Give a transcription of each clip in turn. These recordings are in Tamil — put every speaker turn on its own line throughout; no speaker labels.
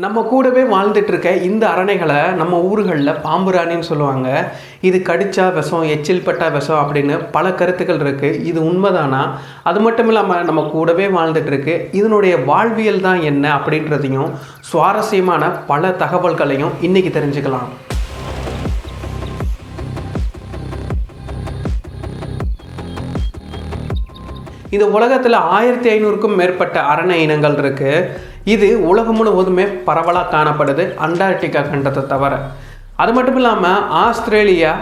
நம்ம கூடவே வாழ்ந்துட்டு இருக்க இந்த அரணைகளை நம்ம ஊர்களில் பாம்புராணின்னு சொல்லுவாங்க. இது கடிச்சா விஷம், எச்சில் பட்டா விஷம் அப்படின்னு பல கருத்துக்கள் இருக்குது. இது உண்மைதானா? அது மட்டும் இல்லாமல் நம்ம கூடவே வாழ்ந்துட்டு இருக்கு, இதனுடைய வாழ்வியல் தான் என்ன அப்படின்றதையும் சுவாரஸ்யமான பல தகவல்களையும் இன்றைக்கி தெரிஞ்சுக்கலாம். இந்த உலகத்தில் 1500க்கும் மேற்பட்ட அரணை இனங்கள் இருக்குது. இது உலகம் முழுவதுமே பரவலாக காணப்படுது, அண்டார்டிகா கண்டத்தை தவிர. அது மட்டும் இல்லாமல் ஆஸ்திரேலியா,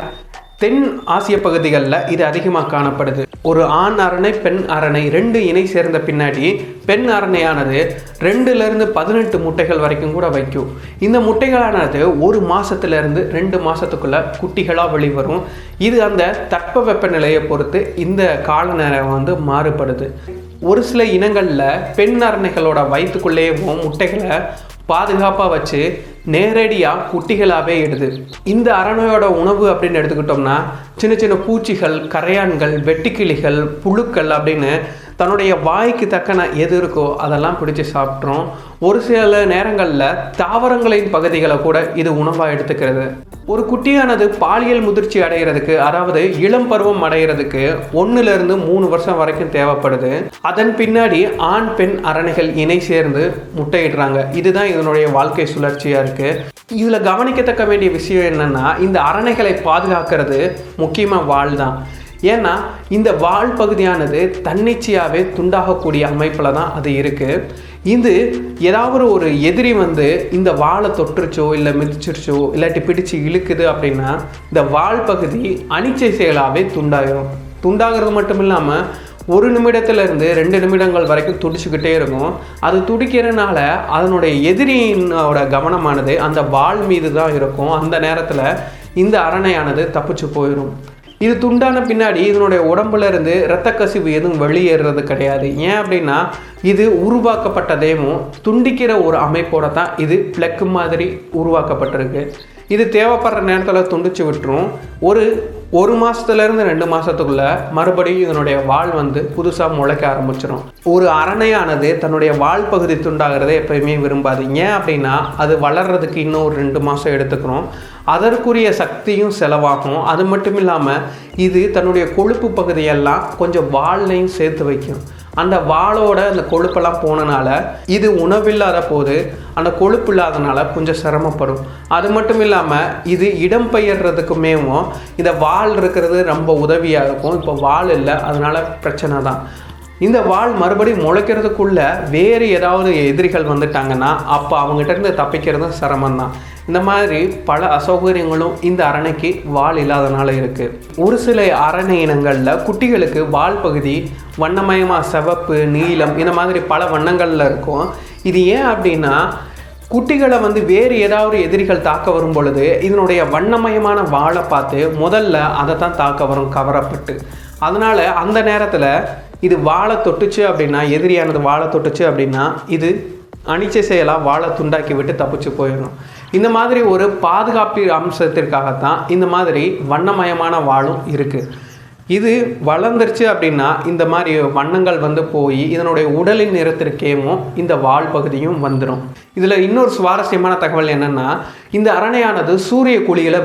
தென் ஆசிய பகுதிகளில் இது அதிகமாக காணப்படுது. ஒரு ஆண் அரணை, பெண் அரணை ரெண்டு இணை சேர்ந்த பின்னாடி பெண் அரணையானது 2லேருந்து 18 முட்டைகள் வரைக்கும் கூட வைக்கும். இந்த முட்டைகளானது 1 மாதத்துலேருந்து 2 மாதத்துக்குள்ளே குட்டிகளாக வெளிவரும். இது அந்த தட்ப வெப்பநிலையை பொறுத்து இந்த கால நேரம் மாறுபடுது. ஒரு சில இனங்களில் பெண் அரணைகளோட வயிற்றுக்குள்ளேயே முட்டைகளை பாதுகாப்பாக வச்சு நேரடியாக குட்டிகளாகவே இடுது. இந்த அரணையோட உணவு அப்படின்னு எடுத்துக்கிட்டோம்னா சின்ன சின்ன பூச்சிகள், கரையான்கள், வெட்டுக்கிளிகள், புழுக்கள் அப்படின்னு தன்னுடைய வாய்க்கு தக்கன எது இருக்கோ அதெல்லாம் பிடிச்சி சாப்பிட்றோம். ஒரு சில நேரங்களில் தாவரங்களின் பகுதிகளை கூட இது உணவாக எடுத்துக்கிறது. ஒரு குட்டியானது பாலியல் முதிர்ச்சி அடைகிறதுக்கு, அதாவது இளம் பருவம் அடைகிறதுக்கு 1லேருந்து 3 வருஷம் வரைக்கும் தேவைப்படுது. அதன் பின்னாடி ஆண் பெண் அரணைகள் இணை சேர்ந்து முட்டையிடுறாங்க. இதுதான் இதனுடைய வாழ்க்கை சுழற்சியாக இருக்குது. இதில் கவனிக்கத்தக்க வேண்டிய விஷயம் என்னென்னா, இந்த அரணைகளை பாதுகாக்கிறது முக்கியமாக வால் தான். ஏன்னா இந்த வால் பகுதியானது தன்னிச்சையாகவே துண்டாகக்கூடிய அமைப்பில் தான் அது இருக்குது. இது ஏதாவது ஒரு எதிரி இந்த வாலை தொற்றுச்சோ இல்லை மிதிச்சிருச்சோ இல்லாட்டி பிடிச்சு இழுக்குது அப்படின்னா இந்த வால் பகுதி அனிச்சை செயலாகவே துண்டாகிறது மட்டும் இல்லாமல் 1 நிமிடத்துலேருந்து 2 நிமிடங்கள் வரைக்கும் துடிச்சுக்கிட்டே இருக்கும். அது துடிக்கிறதுனால அதனுடைய எதிரியினோட கவனமானது அந்த வால் மீது தான் இருக்கும். அந்த நேரத்தில் இந்த அரணையானது தப்பிச்சு போயிடும். இது துண்டான பின்னாடி இதனுடைய உடம்புல இருந்து இரத்த கசிவு எதுவும் வெளியேறது கிடையாது. ஏன் அப்படின்னா இது உருவாக்கப்பட்டதேவும் துண்டிக்கிற ஒரு அமைப்போட தான் இது பிளக் மாதிரி உருவாக்கப்பட்டிருக்கு. இது தேவைப்படுற நேரத்தில் துண்டிச்சு விட்டுரும். ஒரு மாதத்துலேருந்து 2 மாதத்துக்குள்ளே மறுபடியும் இதனுடைய வால் புதுசாக முளைக்க ஆரம்பிச்சிடும். ஒரு அரணையானது தன்னுடைய வால் பகுதி துண்டாகிறத எப்பயுமே விரும்பாது. ஏன் அப்படின்னா அது வளர்கிறதுக்கு இன்னும் ஒரு 2 மாதம் எடுத்துக்கிறோம். அதற்குரிய சக்தியும் செலவாகும். அது மட்டும் இல்லாமல் இது தன்னுடைய கொழுப்பு பகுதியெல்லாம் கொஞ்சம் வால்லையும் சேர்த்து வைக்கும். அந்த வாளோட அந்த கொழுப்பெல்லாம் போனனால இது உணவில்லாத போது அந்த கொழுப்பு இல்லாதனால கொஞ்சம் சிரமப்படும். அது மட்டும் இல்லாமல் இது இடம் பெயர்றதுக்குமே இந்த வால் இருக்கிறது ரொம்ப உதவியாக இருக்கும். இப்போ வால் இல்லை, அதனால பிரச்சனை தான். இந்த வால் மறுபடியும் முளைக்கிறதுக்குள்ள வேறு ஏதாவது எதிரிகள் வந்துட்டாங்கன்னா அப்போ அவங்ககிட்ட இருந்து தப்பிக்கிறதும் சிரமம்தான். இந்த மாதிரி பல அசௌகரியங்களும் இந்த அரணைக்கு வால் இல்லாதனால இருக்குது. ஒரு சில அரணை இனங்களில் குட்டிகளுக்கு வால் பகுதி வண்ணமயமாக சிவப்பு, நீலம் இந்த மாதிரி பல வண்ணங்களில் இருக்கும். இது ஏன் அப்படின்னா குட்டிகளை வேறு ஏதாவது எதிரிகள் தாக்க வரும் பொழுது இதனுடைய வண்ணமயமான வாழை பார்த்து முதல்ல அதை தான் தாக்க வரும் கவரப்பட்டு. அதனால் அந்த நேரத்தில் இது வாழை தொட்டுச்சு அப்படின்னா, எதிரியானது வாழை தொட்டுச்சு அப்படின்னா இது அனிச்சை செயலாக வாழை துண்டாக்கி விட்டு தப்பிச்சு போயிடும். இந்த மாதிரி ஒரு பாதுகாப்பு அம்சத்திற்காகத்தான் இந்த மாதிரி வண்ணமயமான வாளும் இருக்குது. இது வளர்ந்துருச்சு அப்படின்னா இந்த மாதிரி வண்ணங்கள் போய் இதனுடைய உடலின் நிறத்திற்கேமோ இந்த வால் பகுதியும் வந்துடும். இதில் இன்னொரு சுவாரஸ்யமான தகவல் என்னென்னா, இந்த அரணையானது சூரிய குளியலை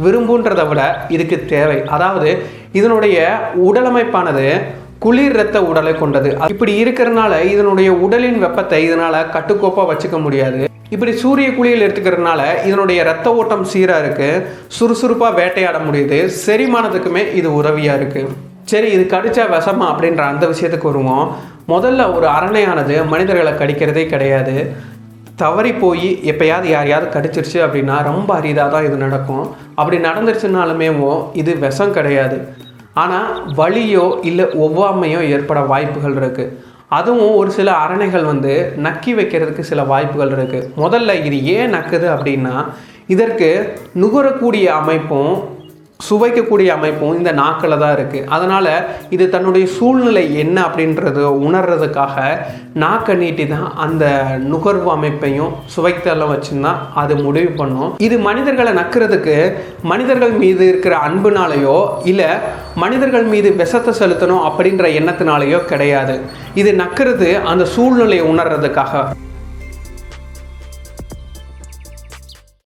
விரும்புன்றதை விட இதுக்கு தேவை. அதாவது இதனுடைய உடலமைப்பானது குளிர் இரத்த உடலை கொண்டது. இப்படி இருக்கிறதுனால இதனுடைய உடலின் வெப்பத்தை இதனால் கட்டுக்கோப்பாக வச்சுக்க முடியாது. இப்படி சூரிய குளியல் எடுத்துக்கிறதுனால இதனுடைய இரத்த ஓட்டம் சீராக இருக்குது, சுறுசுறுப்பாக வேட்டையாட முடியுது, செரிமானத்துக்குமே இது உதவியாக இருக்குது. சரி, இது கடிச்சா விஷமா அப்படின்ற அந்த விஷயத்துக்கு வருவோம். முதல்ல ஒரு அரணையானது மனிதர்களை கடிக்கிறதே கிடையாது. தவறி போய் எப்போயாவது யாரையாவது கடிச்சிருச்சு அப்படின்னா ரொம்ப அரிதாக தான் இது நடக்கும். அப்படி நடந்துருச்சுனாலுமே இது விஷம் கிடையாது. ஆனால் வலியோ இல்லை ஒவ்வாமையோ ஏற்பட வாய்ப்புகள் இருக்குது. அதுவும் ஒரு சில அரணைகள் நக்கி வைக்கிறதுக்கு சில வாய்ப்புகள் இருக்குது. முதல்ல இது ஏன் நக்குது அப்படின்னா இதற்கு நுகரக்கூடிய அமைப்பும் சுவைக்கக்கூடிய அமைப்பும் இந்த நாக்கில் தான் இருக்குது. அதனால் இது தன்னுடைய சூழ்நிலை என்ன அப்படின்றது உணர்றதுக்காக நாக்கை நீட்டி தான் அந்த நுகர்வு அமைப்பையும் சுவைத்தெல்லாம் வச்சுன்னா அது முடிவு பண்ணும். இது மனிதர்களை நக்கிறதுக்கு மனிதர்கள் மீது இருக்கிற அன்புனாலேயோ இல்லை மனிதர்கள் மீது விஷத்தை செலுத்தணும் அப்படின்ற எண்ணத்தினாலேயோ கிடையாது. இது நக்கிறது அந்த சூழ்நிலையை உணர்றதுக்காக.